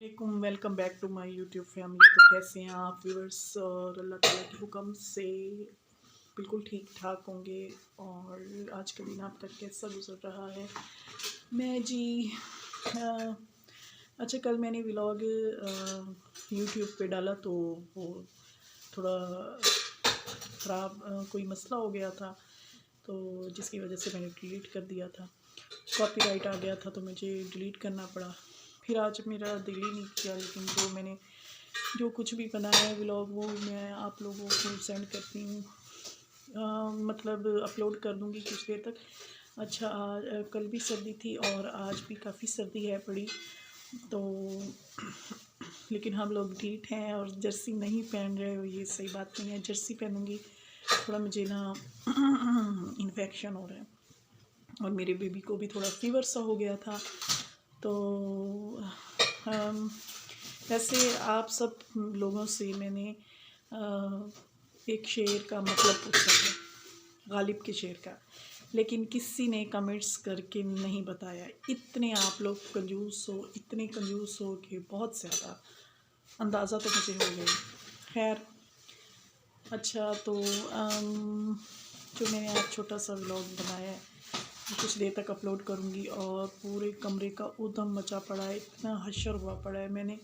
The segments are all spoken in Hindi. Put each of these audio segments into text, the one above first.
Welcome back to my YouTube family. तो कैसे हैं आप व्यूअर्स? और अल्लाह ताला के हुक्म से बिल्कुल ठीक ठाक होंगे। और आज का दिन आप तक कैसा गुजर रहा है? मैं जी अच्छा, कल मैंने व्लॉग यूट्यूब पे डाला तो वो थोड़ा ख़राब कोई मसला हो गया था, तो जिसकी वजह से मैंने डिलीट कर दिया था। कॉपीराइट आ गया था तो मुझे डिलीट करना पड़ा। फिर आज मेरा दिल ही नहीं किया, लेकिन जो कुछ भी बनाया है व्लॉग वो मैं आप लोगों को सेंड करती हूँ, मतलब अपलोड कर दूँगी कुछ देर तक। अच्छा, कल भी सर्दी थी और आज भी काफ़ी सर्दी है बड़ी, तो लेकिन हम लोग ढीठ हैं और जर्सी नहीं पहन रहे हो, ये सही बात नहीं है। जर्सी पहनूँगी थोड़ा मुझे ना इन्फेक्शन हो रहा है, और मेरे बेबी को भी थोड़ा फीवर सा हो गया था। तो वैसे आप सब लोगों से मैंने एक शेर का मतलब पूछा है, गालिब के शेर का, लेकिन किसी ने कमेंट्स करके नहीं बताया। इतने आप लोग कंजूस हो, इतने कंजूस हो कि बहुत ज़्यादा अंदाज़ा तो मुझे हो गया। खैर, अच्छा तो जो मैंने आज छोटा सा व्लॉग बनाया है कुछ देर तक अपलोड करूँगी। और पूरे कमरे का उधम मचा पड़ा है, इतना हशर हुआ पड़ा है। मैंने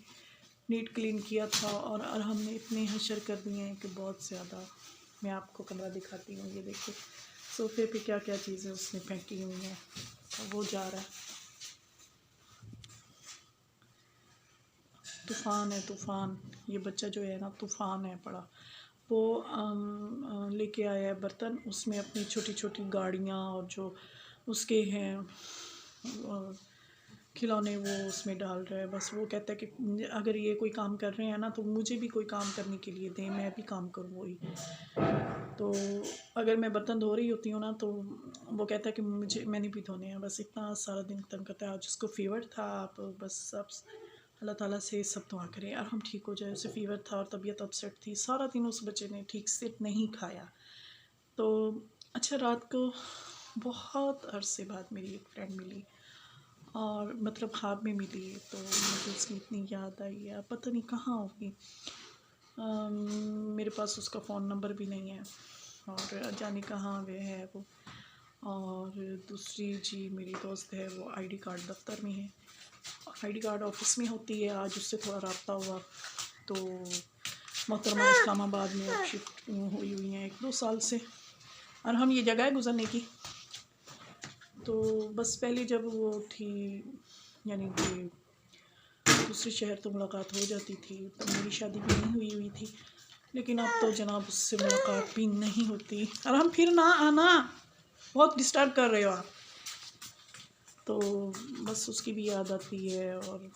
नीट क्लीन किया था और हमने इतने हशर कर दिए हैं कि बहुत ज़्यादा। मैं आपको कमरा दिखाती हूँ, ये देखो सोफ़े पे क्या क्या चीज़ें उसने फेंकी हुई हैं। वो जा रहा है, तूफ़ान है तूफ़ान। ये बच्चा जो है ना, तूफ़ान है बड़ा। वो लेके आया है बर्तन, उसमें अपनी छोटी छोटी गाड़ियाँ और जो उसके हैं खिलौने वो उसमें डाल रहा है। बस वो कहता है कि अगर ये कोई काम कर रहे हैं ना तो मुझे भी कोई काम करने के लिए दें, मैं भी काम करूँ वही। तो अगर मैं बर्तन धो रही होती हूँ ना तो वो कहता है कि मैंने भी धोने हैं। बस इतना सारा दिन तंग करता है। आज उसको फ़ीवर था, आप बस आप अल्लाह ताला से सब दुआ करें और हम ठीक हो जाए। उसे फ़ीवर था और तबीयत अपसेट थी, सारा दिन उस बच्चे ने ठीक से नहीं खाया। तो अच्छा, रात को बहुत अरसे बाद मेरी एक फ्रेंड मिली, और मतलब ख्वाब में मिली, तो मुझे उसकी इतनी याद आई है। पता नहीं कहाँ होगी, मेरे पास उसका फ़ोन नंबर भी नहीं है और जाने कहाँ गए है वो। और दूसरी जी मेरी दोस्त है, वो आईडी कार्ड दफ्तर में है, आईडी कार्ड ऑफिस में होती है। आज उससे थोड़ा रब्ता हुआ, तो मोहतरमा इस्लामाबाद में अब शिफ्ट हुई हुई हैं 1-2 साल से, और हम ये जगह है गुज़रने की। तो बस पहले जब वो थी, यानी कि दूसरे शहर, तो मुलाकात हो जाती थी, तो मेरी शादी भी नहीं हुई हुई थी। लेकिन अब तो जनाब उससे मुलाकात भी नहीं होती। और हम फिर ना आना, बहुत डिस्टर्ब कर रहे हो आप। तो बस उसकी भी याद आती है, और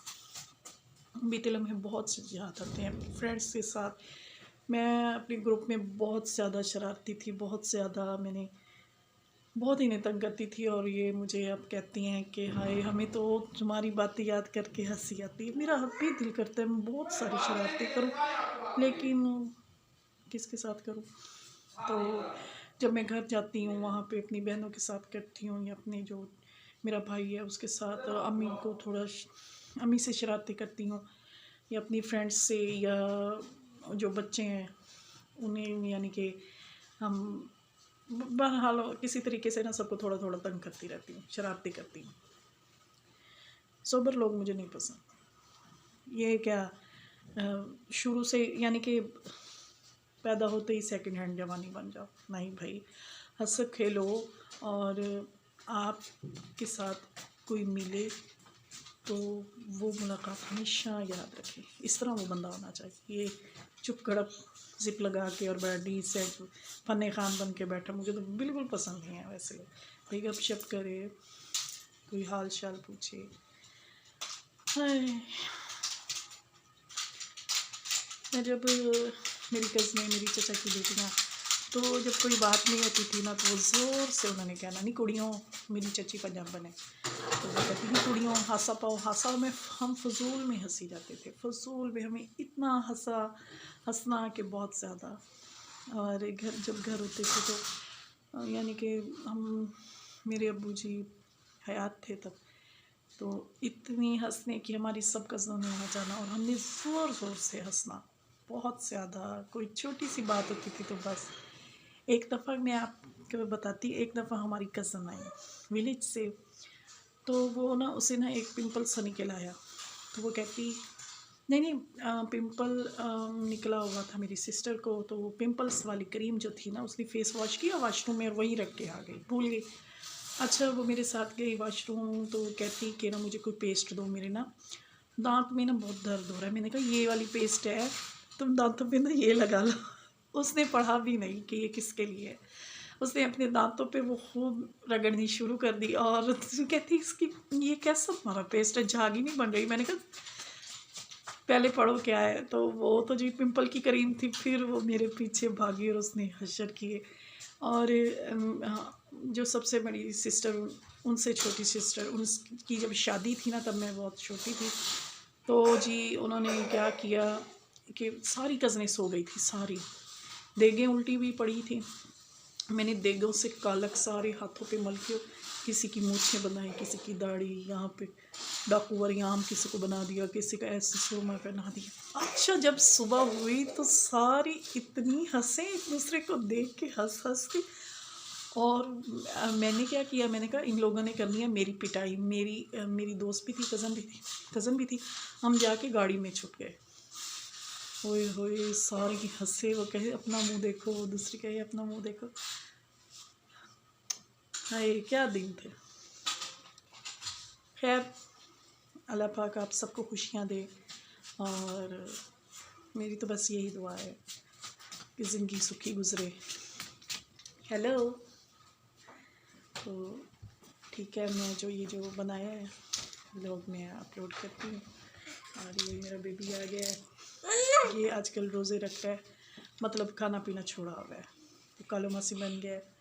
बीते लम्हे बहुत से याद आते हैं फ्रेंड्स के साथ। मैं अपने ग्रुप में बहुत ज़्यादा शरारती थी, बहुत ज़्यादा मैंने बहुत इन्हें तंग करती थी, और ये मुझे अब कहती हैं कि हाय, हमें तो तुम्हारी बातें याद करके हंसी आती है। मेरा अब भी दिल करता है मैं बहुत सारी शरारतें करूँ, लेकिन किसके साथ करूँ? तो जब मैं घर जाती हूँ वहाँ पे अपनी बहनों के साथ करती हूँ, या अपने जो मेरा भाई है उसके साथ, अम्मी को थोड़ा अम्मी से शरारतें करती हूँ, या अपनी फ्रेंड्स से, या जो बच्चे हैं उन्हें, यानी कि हम बहरहाल किसी तरीके से ना सबको थोड़ा थोड़ा तंग करती रहती हूँ, शरारती करती हूँ। सोबर लोग मुझे नहीं पसंद। ये क्या शुरू से, यानी कि पैदा होते ही सेकंड हैंड जवानी बन जाओ, नहीं भाई। हंस खेलो, और आपके साथ कोई मिले तो वो मुलाकात हमेशा याद रखे। इस तरह वो बंदा होना चाहिए। ये चुप गड़प जिप लगा के और बड़ा डी सेट फने खान बन के बैठा, मुझे तो बिल्कुल पसंद नहीं है। वैसे लोग भाई गपशप करे, कोई हाल चाल पूछे। हाय, मैं जब मेरी कज़नें, मेरी चचा की बेटियाँ, तो जब कोई बात नहीं होती थी ना, तो ज़ोर से उन्होंने कहना, नहीं कुड़ियों, मेरी चची पंजाबन है, तो वो कहती थी कुड़ियों हासा पाओ हासा। में हम फजूल में हंसी जाते थे, फजूल में हमें इतना हंसना कि बहुत ज़्यादा। और जब घर होते थे तो यानी कि हम, मेरे अब्बू जी हयात थे तब, तो इतनी हंसने की हमारी सब कज़नों ने वहाँ जाना और हमने ज़ोर ज़ोर से हंसना, बहुत ज़्यादा। कोई छोटी सी बात होती थी तो बस। एक दफ़ा मैं आपको बताती, एक दफ़ा हमारी कज़न आई विलेज से, तो वो ना उसे ना एक पिंपल सा निकल आया, तो वो कहती नहीं नहीं पिंपल निकला हुआ था मेरी सिस्टर को, तो वो पिंपल्स वाली क्रीम जो थी ना उसने फेस वॉश किया वाशरूम में और वहीं रख के आ गई, भूल गई। अच्छा वो मेरे साथ गई वाशरूम, तो कहती कि ना मुझे कोई पेस्ट दो, मेरे ना दांत में ना बहुत दर्द हो रहा है। मैंने कहा ये वाली पेस्ट है, तुम दांतों पे ना ये लगा लो। उसने पढ़ा भी नहीं कि ये किसके लिए है, उसने अपने दांतों पे वो खूब रगड़नी शुरू कर दी और कहती इसकी ये कैसा तुम्हारा पेस्ट है, झागी नहीं बन रही। मैंने कहा पहले पढ़ो क्या है, तो वो तो जी पिंपल की क्रीम थी। फिर वो मेरे पीछे भागी और उसने हशर किए। और जो सबसे बड़ी सिस्टर, उनसे छोटी सिस्टर, उनकी जब शादी थी ना तब मैं बहुत छोटी थी, तो जी उन्होंने क्या किया कि सारी कज़नें सो गई थी, सारी देगें उल्टी हुई पड़ी थी। मैंने देगों से कालक सारे हाथों पे मल के, किसी की मूछें बनाई, किसी की दाढ़ी, यहाँ पे डाकू वरियाम किसी को बना दिया, किसी का ऐसे सुरमा पहना दिया। अच्छा जब सुबह हुई तो सारी इतनी हंसे एक दूसरे को देख के, हंस हंस के। और मैंने क्या किया, मैंने कहा इन लोगों ने करनी है मेरी पिटाई। मेरी दोस्त भी थी, कज़न भी थी। हम जाके गाड़ी में छुप गए। होए होए सारे की हंसे, वो कहे अपना मुंह देखो, वो दूसरी कहे अपना मुंह देखो। हाय क्या दिन थे। खैर अल्लाह पाक आप सबको खुशियाँ दे, और मेरी तो बस यही दुआ है कि ज़िंदगी सुखी गुज़रे। हेलो, तो ठीक है, मैं जो बनाया है व्लॉग में अपलोड करती हूँ। और ये मेरा बेबी आ गया है, ये आजकल रोज़े रखता है, मतलब खाना पीना छोड़ा हुआ है, तो कालो मासी बन गया है।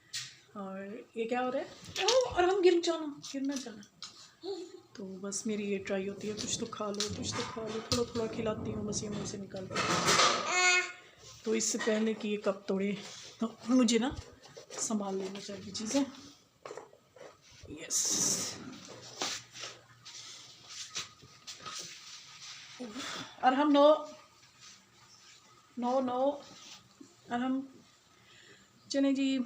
और ये क्या हो रहा है, और हम गिरना जाना। तो बस मेरी ये ट्राई होती है, कुछ तो खा लो, कुछ तो खा लो, थोड़ा थोड़ा खिलाती हूँ बस, ये मुँह से निकाल के। तो इससे पहले कि ये कप तोड़े तो मुझे ना संभाल लेना चाहिए चीज़ें। यस, और हम नो नो नो और हम चले जी,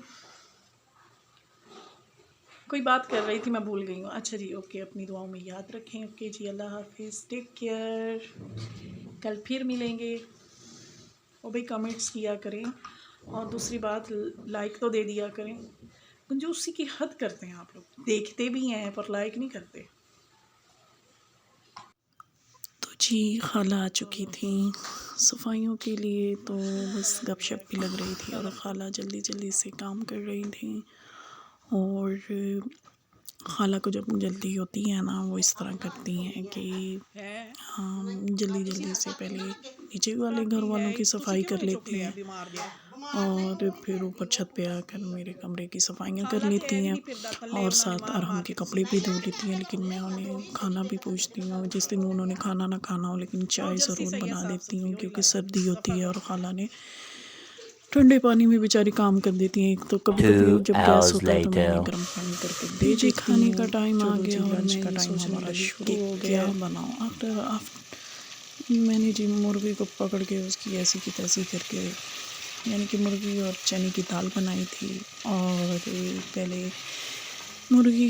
कोई बात कर रही थी मैं भूल गई हूँ। अच्छा जी, ओके, अपनी दुआओं में याद रखें। ओके जी, अल्लाह हाफिज़, टेक केयर, कल फिर मिलेंगे। और भाई कमेंट्स किया करें, और दूसरी बात लाइक तो दे दिया करें। कंजूसी की हद करते हैं आप लोग, देखते भी हैं पर लाइक नहीं करते। तो जी खाला आ चुकी थी सफाइयों के लिए, तो बस गपशप भी लग रही थी और खाला जल्दी जल्दी से काम कर रही थी। और खाला को जब जल्दी होती है ना, वो इस तरह करती हैं कि हम जल्दी जल्दी से पहले नीचे वाले घर वालों की सफाई कर लेती हैं, और फिर ऊपर छत पे आकर मेरे कमरे की सफाइयाँ कर लेती हैं, और साथ अरहम के कपड़े भी धो लेती हैं। लेकिन मैं उन्हें खाना भी पूछती हूँ, जिस दिन उन्होंने खाना ना खाना हो लेकिन चाय ज़रूर बना देती हूँ, क्योंकि सर्दी होती है और खाला ने ठंडे पानी में बेचारी काम कर देती हैं। एक तो कभी कभी जब गैस होता है तो मैं उन्हें गर्म पानी करके दे देती हूँ। खाने का टाइम आ गया और लंच का टाइम हमारा शुरू हो गया। बनाऊँ आफ्टर मैंने जी मुर्गी को पकड़ के उसकी ऐसी की तैसी करके, यानी कि मुर्गी और चने की दाल बनाई थी। और पहले मुर्गी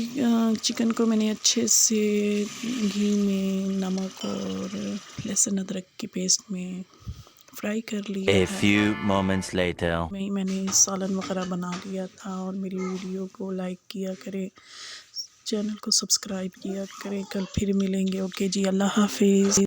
चिकन को मैंने अच्छे से घी में नमक और लहसुन अदरक की पेस्ट में फ्राई कर लिया A है। few moments later. मैंने सालन वगैरह बना लिया था। और मेरी वीडियो को लाइक किया करें, चैनल को सब्सक्राइब किया करें। कल फिर मिलेंगे। ओके जी, अल्लाह हाफिज़।